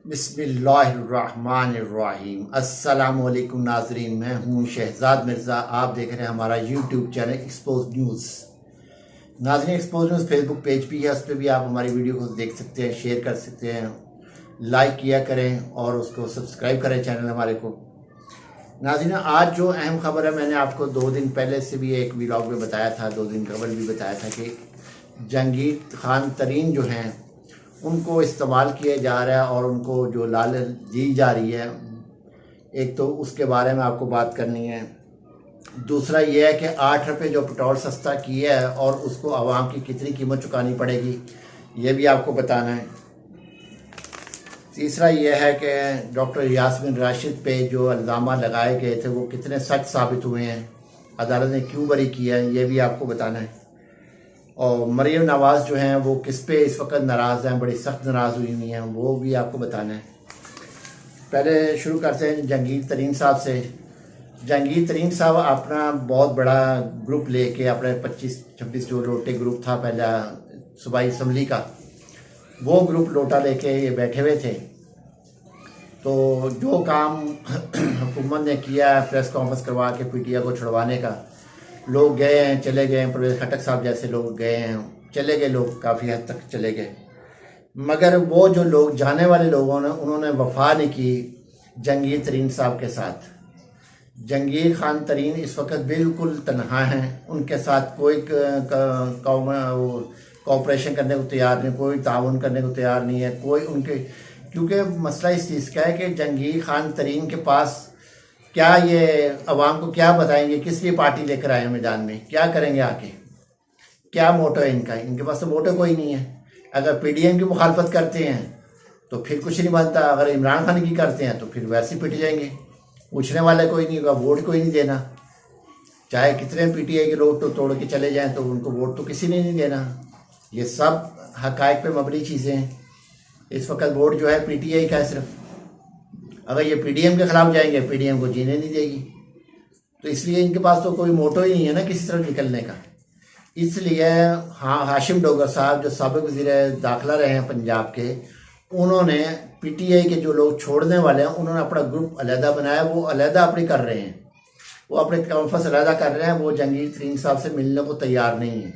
बिस्मिल्लाहिर्रहमानिर्रहीम। अस्सलामुअलैकुम नाजरीन, मैं हूँ शहजाद मिर्ज़ा। आप देख रहे हैं हमारा यूट्यूब चैनल एक्सपोज न्यूज़। नाजरीन, एक्सपोज न्यूज़ फेसबुक पेज भी है, उस पर भी आप हमारी वीडियो को देख सकते हैं, शेयर कर सकते हैं, लाइक किया करें और उसको सब्सक्राइब करें चैनल हमारे को। नाज़रीन, आज जो अहम खबर है, मैंने आपको 2 दिन पहले से भी एक व्लॉग में बताया था, 2 दिन कबल भी बताया था कि जहांगीर खान तरीन जो हैं उनको इस्तेमाल किया जा रहा है और उनको जो लालच दी जा रही है, एक तो उसके बारे में आपको बात करनी है। दूसरा ये है कि 8 रुपये जो पेट्रोल सस्ता किया है और उसको आवाम की कितनी कीमत चुकानी पड़ेगी, ये भी आपको बताना है। तीसरा ये है कि डॉक्टर यास्मीन राशिद पे जो इल्ज़ाम लगाए गए थे वो कितने सच साबित हुए हैं, अदालत ने क्यों बरी किया है, ये भी आपको बताना है। और मरीम नवाज़ जो हैं वो किस पे इस वक्त नाराज़ हैं, बड़ी सख्त नाराज़ हुई हैं, वो भी आपको बताना है। पहले शुरू करते हैं जहांगीर तरीन साहब से। जहांगीर तरीन साहब अपना बहुत बड़ा ग्रुप लेके, अपने 25-26 जो लोटे ग्रुप था पहला सूबाई असम्बली का, वो ग्रुप लोटा लेके ये बैठे हुए थे। तो जो काम हुकूमत ने किया प्रेस कॉन्फ्रेंस करवा के पीटीआई को छुड़वाने का, लोग गए हैं, चले गए हैं, परवेज़ खटक साहब जैसे लोग गए हैं, चले गए लोग, काफ़ी हद तक चले गए, मगर वो जो लोग जाने वाले लोगों ने उन्होंने वफा नहीं की जहांगीर तरीन साहब के साथ। जहांगीर खान तरीन इस वक्त बिल्कुल तनहा हैं, उनके साथ कोई कोऑपरेशन करने को तैयार नहीं, कोई ताउन करने को तैयार नहीं है कोई उनके। क्योंकि मसला इस चीज़ का है कि जहांगीर खान तरीन के पास क्या, ये अवाम को क्या बताएंगे, किस लिए पार्टी लेकर आए मैदान में, क्या करेंगे आके, क्या मोटो है इनका? इनके पास तो मोटो कोई नहीं है। अगर पीडीएम की मुखालफत करते हैं तो फिर कुछ नहीं बनता, अगर इमरान खान की करते हैं तो फिर वैसे पिट जाएंगे, पूछने वाला कोई नहीं होगा, वोट कोई नहीं देना। चाहे कितने पीटीआई के लोग तो तोड़ के चले जाएं तो उनको वोट तो किसी ने नहीं देना। ये सब हकायक पे मबनी चीज़ें हैं। इस वक्त वोट जो है पीटीआई का है सिर्फ। अगर ये पीडीएम के खिलाफ जाएंगे, पीडीएम को जीने नहीं देगी। तो इसलिए इनके पास तो कोई मोटो ही नहीं है ना किसी तरह निकलने का। इसलिए हाँ, हाशिम डोगर साहब जो साबिक वज़ीर दाखिला रहे हैं पंजाब के, उन्होंने पीटीआई के जो लोग छोड़ने वाले हैं उन्होंने अपना ग्रुप अलहदा बनाया, वो अलहदा अपनी कर रहे हैं, वो अपने कॉन्फ्रेंस अलहदा कर रहे हैं, वो जहांगीर तरीन साहब से मिलने को तैयार नहीं है।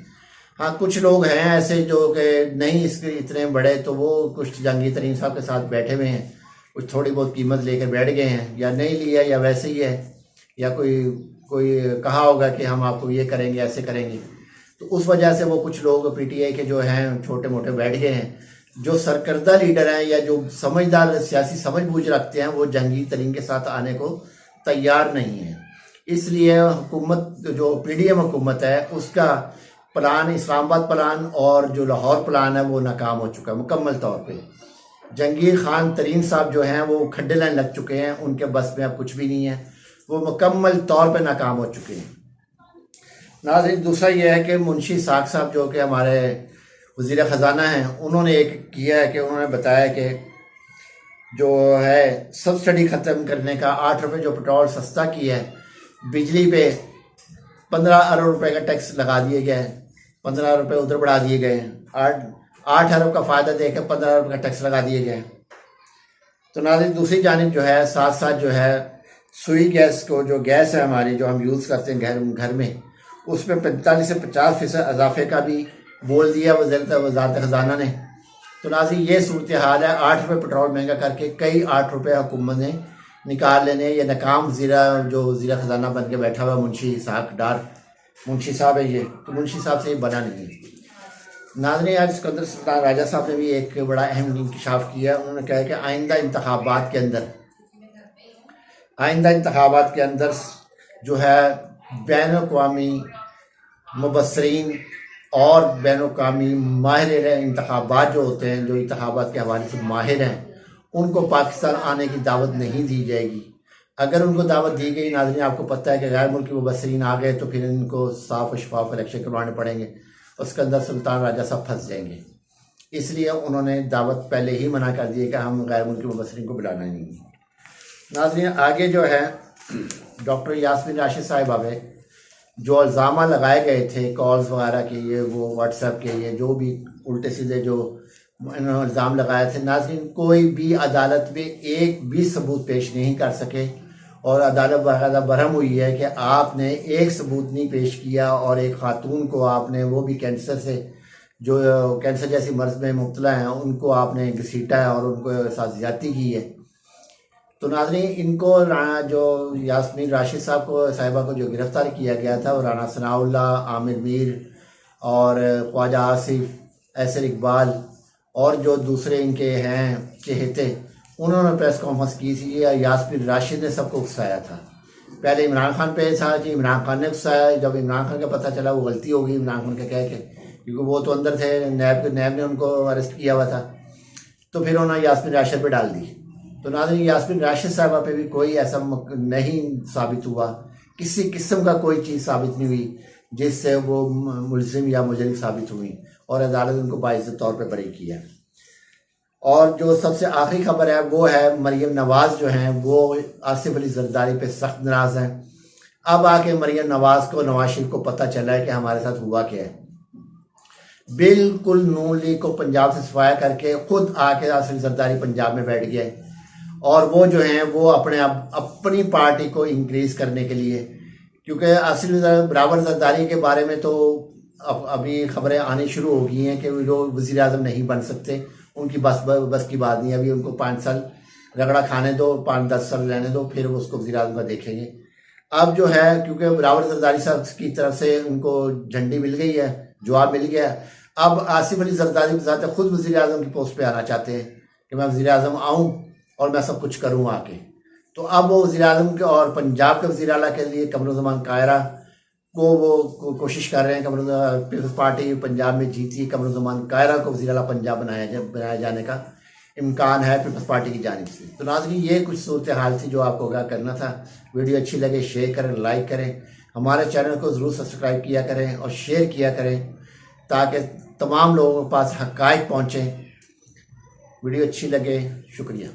हाँ, कुछ लोग हैं ऐसे जो कि नहीं इसके इतने बड़े, तो वो कुछ जहांगीर तरीन साहब के साथ बैठे हुए हैं, कुछ थोड़ी बहुत कीमत लेकर बैठ गए हैं, या नहीं लिया या वैसे ही है, या कोई कोई कहा होगा कि हम आपको ये करेंगे ऐसे करेंगे, तो उस वजह से वो कुछ लोग पीटीआई के जो हैं छोटे मोटे बैठ गए हैं। जो सरकर्दा लीडर हैं या जो समझदार सियासी समझ बूझ रखते हैं वो जहांगीर तरीन के साथ आने को तैयार नहीं है। इसलिए हुकूमत, जो पीडीएम हुकूमत है, उसका प्लान, इस्लामाबाद प्लान और जो लाहौर प्लान है, वो नाकाम हो चुका है मुकम्मल तौर पे। जहांगीर खान तरीन साहब जो हैं वो खड्डे लाइन लग चुके हैं, उनके बस में अब कुछ भी नहीं है, वो मुकम्मल तौर पे नाकाम हो चुके हैं। नाज़रीन, दूसरा ये है कि मुंशी साख साहब जो कि हमारे वज़ीर ख़जाना हैं, उन्होंने एक किया है कि उन्होंने बताया कि जो है सब्सिडी ख़त्म करने का, 8 रुपये जो पेट्रोल सस्ता किया है, बिजली पे 15 अरब रुपए का टैक्स लगा दिए गए हैं, 15 रुपये उधर बढ़ा दिए गए हैं, 8 अरब का फ़ायदा देकर 15 अरब का टैक्स लगा दिए गए हैं। तो नाज़रीन, दूसरी जानिब जो है साथ साथ जो है सुई गैस को, जो गैस है हमारी जो हम यूज़ करते हैं घर में, उसमें 45 से 50% इजाफे का भी बोल दिया वज़ारत ख़जाना ने। तो नाज़रीन, ये सूरत हाल है। 8 रुपये पेट्रोल महंगा करके कई 8 रुपये हुकूमत ने निकाल लेने। ये नाकाम जो वज़ीर ख़जाना बन के बैठा हुआ मुंशी साहब डार मुंशी साहब है, ये तो मुंशी साहब से ये बना नहीं है। नाज़रीन, आज सिकंदर सुल्तान राजा साहब ने भी एक बड़ा अहम इंकशाफ किया। उन्होंने कहा कि आइंदा इंतखाबात के अंदर जो है बैन-अ-क़वामी मुबस्सरीन और बैन-अ-क़वामी माहिर इंतखाबात जो होते हैं, जो इंतखाबात के हवाले से माहिर हैं, उनको पाकिस्तान आने की दावत नहीं दी जाएगी। अगर उनको दावत दी गई, नाज़रीन आपको पता है कि गैर मुल्की मुबस्सरीन आ गए तो फिर इनको साफ और शफाफ इलेक्शन करवाने पड़ेंगे, उसके अंदर सुल्तान राजा साहब फंस जाएंगे। इसलिए उन्होंने दावत पहले ही मना कर दी कि हम गैर मुल्की मुबस्सरीन को बुलाना नहीं है। नाज़रीन, आगे जो है डॉक्टर यास्मीन राशिद साहिबा पे जो इल्ज़ाम लगाए गए थे कॉल्स वगैरह के, ये वो व्हाट्सएप के, ये जो भी उल्टे सीधे जो इन्होंने इल्ज़ाम लगाए थे। नाज़रीन, कोई भी अदालत में एक भी सबूत पेश नहीं कर सके और अदालत बाकायदा बरहम हुई है कि आपने एक सबूत नहीं पेश किया और एक खातून को आपने, वो भी कैंसर से, जो कैंसर जैसी मर्ज में मुब्तला हैं, उनको आपने घसीटा है और उनको साथ ज़्यादती की है। तो नाज़रीन, इनको जो यास्मीन राशिद साहिबा को जो गिरफ़्तार किया गया था, वो राना सनाउल्लाह, आमिर मीर और ख्वाजा आसिफ, ऐसर इकबाल और जो दूसरे इनके हैं चहेते, उन्होंने प्रेस कॉन्फ्रेंस की थी। यास्मीन राशिद ने सबको उकसाया था। पहले इमरान खान पे था कि इमरान खान ने उकसाया। जब इमरान खान का पता चला वो गलती हो गई इमरान खान के कह के, क्योंकि वो तो अंदर थे, नैब ने उनको अरेस्ट किया हुआ था, तो फिर उन्होंने यास्मीन राशिद पे डाल दी। तो नाज़रीन, यास्मीन राशिद साहबा पे भी कोई ऐसा नहीं साबित हुआ, किसी किस्म का कोई चीज़ साबित नहीं हुई जिससे वो मुलजिम या मुजरिम साबित हुई और अदालत उनको बाइज्जत तौर पे बरी किया। और जो सबसे आखिरी खबर है वो है मरियम नवाज़ जो हैं वो आसिफ अली जरदारी पे सख्त नाराज़ हैं। अब आके मरियम नवाज़ को, नवाज शरीफ को पता चला है कि हमारे साथ हुआ क्या है। बिल्कुल नून लीग को पंजाब से सफाया करके खुद आके आसिफ अली जरदारी पंजाब में बैठ गए और वो जो हैं वो अपनी पार्टी को इंक्रीज करने के लिए, क्योंकि आसिफ बराबर जरदारी के बारे में तो अभी खबरें आनी शुरू हो गई हैं कि वो वज़ीर आज़म नहीं बन सकते, उनकी बस की बात नहीं। अभी उनको 5 साल रगड़ा खाने दो, 5-10 साल रहने दो, फिर उसको वज़ीर आज़म का देखेंगे। अब जो है, क्योंकि बराबर जरदारी साहब की तरफ से उनको झंडी मिल गई है, जवाब मिल गया, अब आसिफ अली जरदारी के साथ खुद वज़ीर आज़म की पोस्ट पे आना चाहते हैं कि मैं वज़ीर आज़म आऊँ और मैं सब कुछ करूँ आके। तो अब वो वज़ीर आज़म के और पंजाब के वज़ीर आला के लिए कमरुज़्ज़मान कायरा को वो कोशिश कर रहे हैं। पीपल्स पार्टी पंजाब में जीती, कमरुज़्ज़मान कायरा को वज़ीर आला पंजाब बनाया जाने का इम्कान है पीपल्स पार्टी की जानिब से। तो नाज़रीन, ये कुछ सूरत हाल थी जो आपको आगाह करना था। वीडियो अच्छी लगे शेयर करें, लाइक करें, हमारे चैनल को ज़रूर सब्सक्राइब किया करें और शेयर किया करें ताकि तमाम लोगों के पास हक़ाइक़ पहुँचें। वीडियो अच्छी लगे, शुक्रिया।